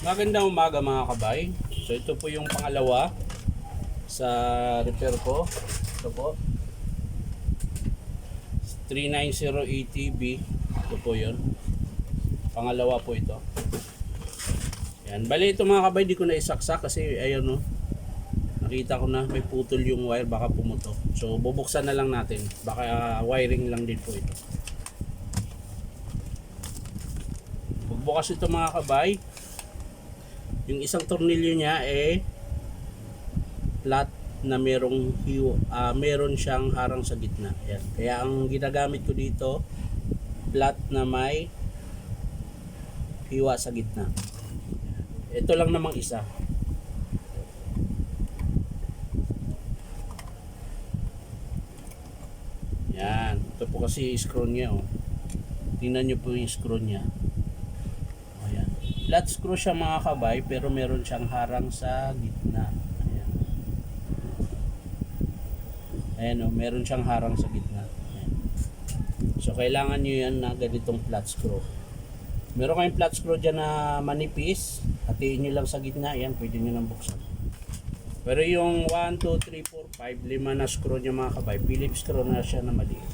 Magandang umaga mga kabay. So ito po yung pangalawa sa repair ko. Ito po 390 ATB. Ito po yun. Pangalawa po ito. Yan. Bali ito mga kabay, di ko na isaksak kasi ayun no. Nakita ko na may putol yung wire, baka pumutok. So bubuksan na lang natin. Baka wiring lang din po ito. Pagbukas ito mga kabay, yung isang tornilyo niya flat na meron siyang harang sa gitna. Ayan. Kaya ang ginagamit ko dito, flat na may hiwa sa gitna. Ito lang namang isa. Yan. Ito po kasi screw niya. Oh. Tingnan nyo po yung screw niya. Ayan. Flat screw siya mga kabay, pero meron siyang harang sa gitna. Ayan. Ayan o, meron siyang harang sa gitna. Ayan. So kailangan nyo yan na ganitong flat screw. Meron kayong flat screw dyan na manipis, hatiin nyo lang sa gitna. Ayan, pwede nyo nang buksan. Pero yung 1, 2, 3, 4, 5, 5 na screw nyo mga kabay, Phillips screw na siya na maliit.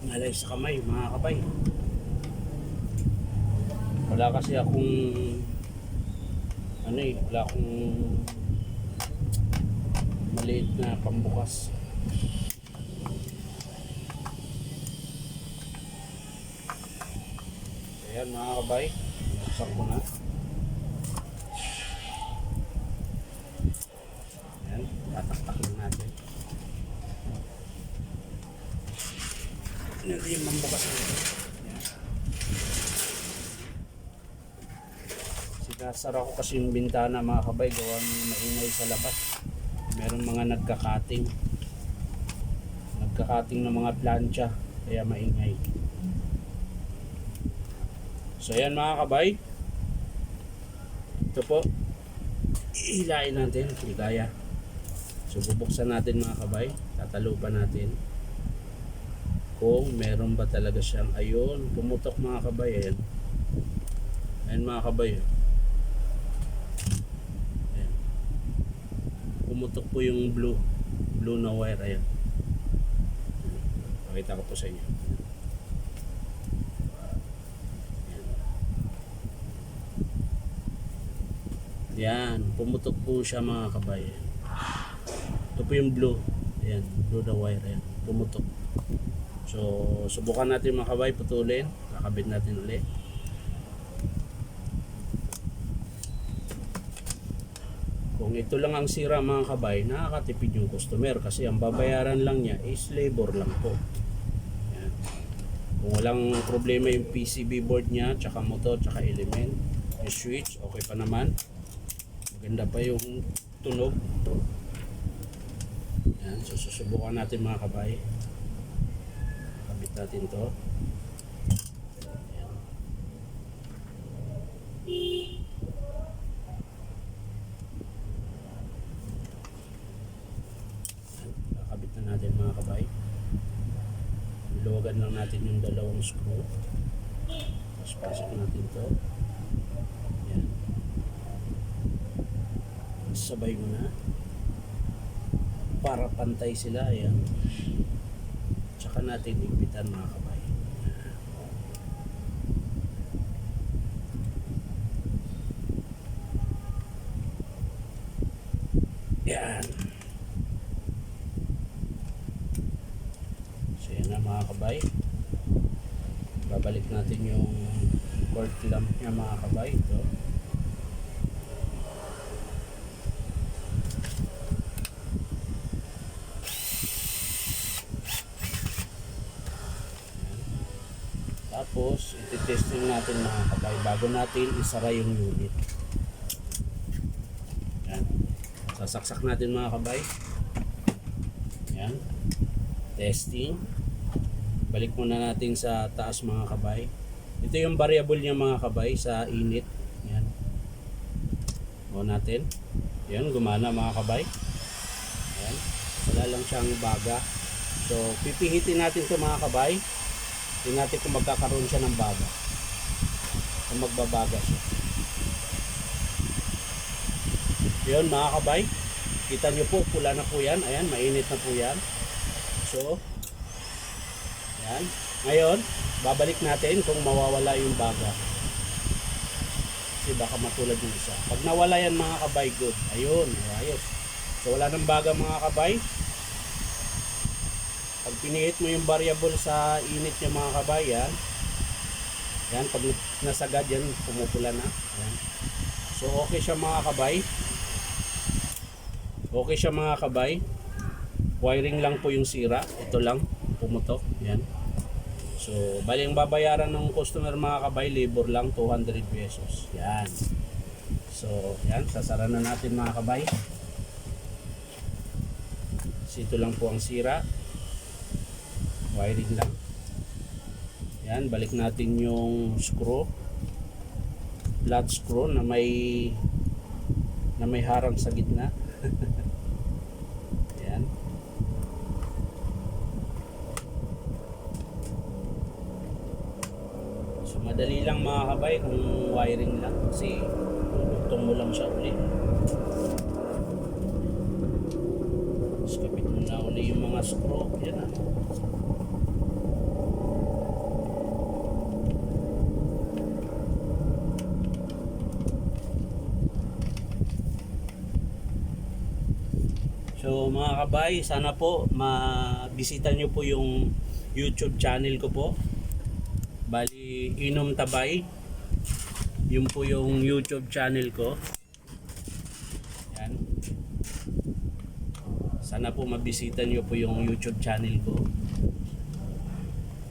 Nalay sa kamay mga kabay. Wala kasi akong wala akong maliit na pambukas. Ayan mga kabay, buksan ko na. Ayan, tataktak lang natin. Ito yung mambukas nito. Sinasara ko kasi yung bintana mga kabay, gawa maingay sa labas. Meron mga nagkakating ng mga plancha, kaya maingay. So ayan mga kabay, ito po, ihilain natin ligaya. So bubuksan natin mga kabay, tatalupan natin kung meron ba talaga siyang, ayun, pumutok mga kabay. Ayan mga kabay, ayan. Pumutok po yung blue na wire. Ayan, pakita ko po sa inyo. Ayan, pumutok po siya mga kabay. Ito po yung blue. Ayan, blue na wire. Ayan, pumutok. So, subukan natin mga kabay, putulin. Kakabit natin ulit. Kung ito lang ang sira mga kabay, nakakatipid yung customer kasi ang babayaran lang niya is labor lang po. Ayan. Kung walang problema yung PCB board niya, tsaka motor, tsaka element, yung switch, okay pa naman. Maganda pa yung tunog. Ayan. So, susubukan natin mga kabay. Natin to. Kakabit na natin mga kabay. Luwagan lang natin yung dalawang screw. Tapos pasok natin to. Ayan. Sabay mo na para pantay sila. Ayan. Tsaka natin higpitan mga kabay. Yan. So yan na mga kabay. Babalik natin yung cord clamp niya mga kabay. Ito. Tapos, iti-testing natin natin mga kabay bago natin isara yung unit. Yan. Sasaksak natin mga kabay. Yan. Testing. Balik muna natin sa taas mga kabay. Ito yung variable niya mga kabay sa init. Yan. On natin. Yan, gumana mga kabay. Yan. Wala lang siyang baga. So, pipihitin natin ito mga kabay. Tingnan natin kung magkakaroon siya ng baga. Kung magbabaga siya. Yun mga kabay. Kita nyo po, pula na po yan. Ayan, mainit na po yan. So, yan. Ngayon, babalik natin kung mawawala yung baga. Kasi baka matulad yung isa. Pag nawala yan mga kabay, good. Ayun, ayos. So, wala ng baga mga kabay. Pag pinihit mo yung variable sa init niya mga kabay, yan. Yan, pag nasagad yan, pumupula na. Yan. So, okay siya mga kabay. Okay siya mga kabay. Wiring lang po yung sira. Ito lang, pumutok. Yan. So, bali ang babayaran ng customer mga kabay, labor lang, 200 pesos. Yan. So, yan, sasara na natin mga kabay. So, ito lang po ang sira. Wiring lang. Yan, balik natin yung screw. Flat screw na may harang sa gitna. Yan. So madali lang mga kabay kung wiring lang kasi dugtong mo lang siya uli. Tapos kapit mo na uli yung mga screw. Yan ah. So mga kabay, sana po mabisita nyo po yung YouTube channel ko po. Bali, Inom Tabay. Yun po yung YouTube channel ko. Yan. Sana po mabisita nyo po yung YouTube channel ko.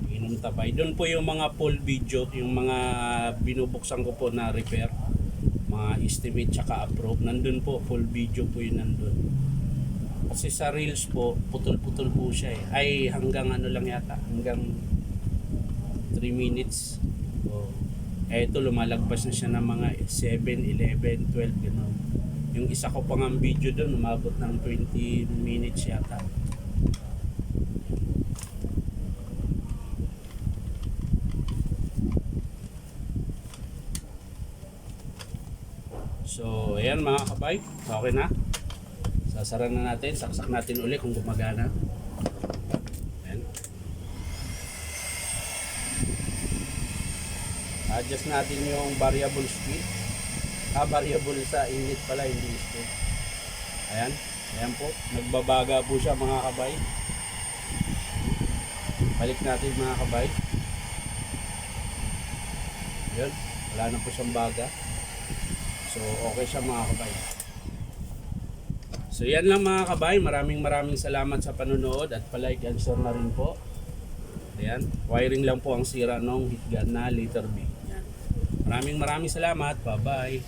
Inom Tabay. Doon po yung mga full video, yung mga binubuksan ko po na repair. Mga estimate tsaka approve. Nandun po, full video po yun nandun. Kasi sa reels po, putol-putol po siya eh. Ay, hanggang ano lang yata, hanggang 3 minutes. So, ito lumalagpas na siya ng mga 7, 11, 12, gano'n. Yung isa ko pang ang video doon, umabot ng 20 minutes yata. So, ayan mga kabay, okay na. Sasara na natin, saksak natin uli kung gumagana. Ayan. Adjust natin yung variable speed. Variable sa init pala, hindi speed. Ayan, ayan po. Nagbabaga po siya mga kabay. Balik natin mga kabay. Ayan, wala na po siyang baga. So, okay siya mga kabay. So yan lang mga kabay, maraming salamat sa panonood at palike and share na rin po. Ayan, wiring lang po ang sira ng heat gun na liter B. Yan. Maraming salamat, bye bye.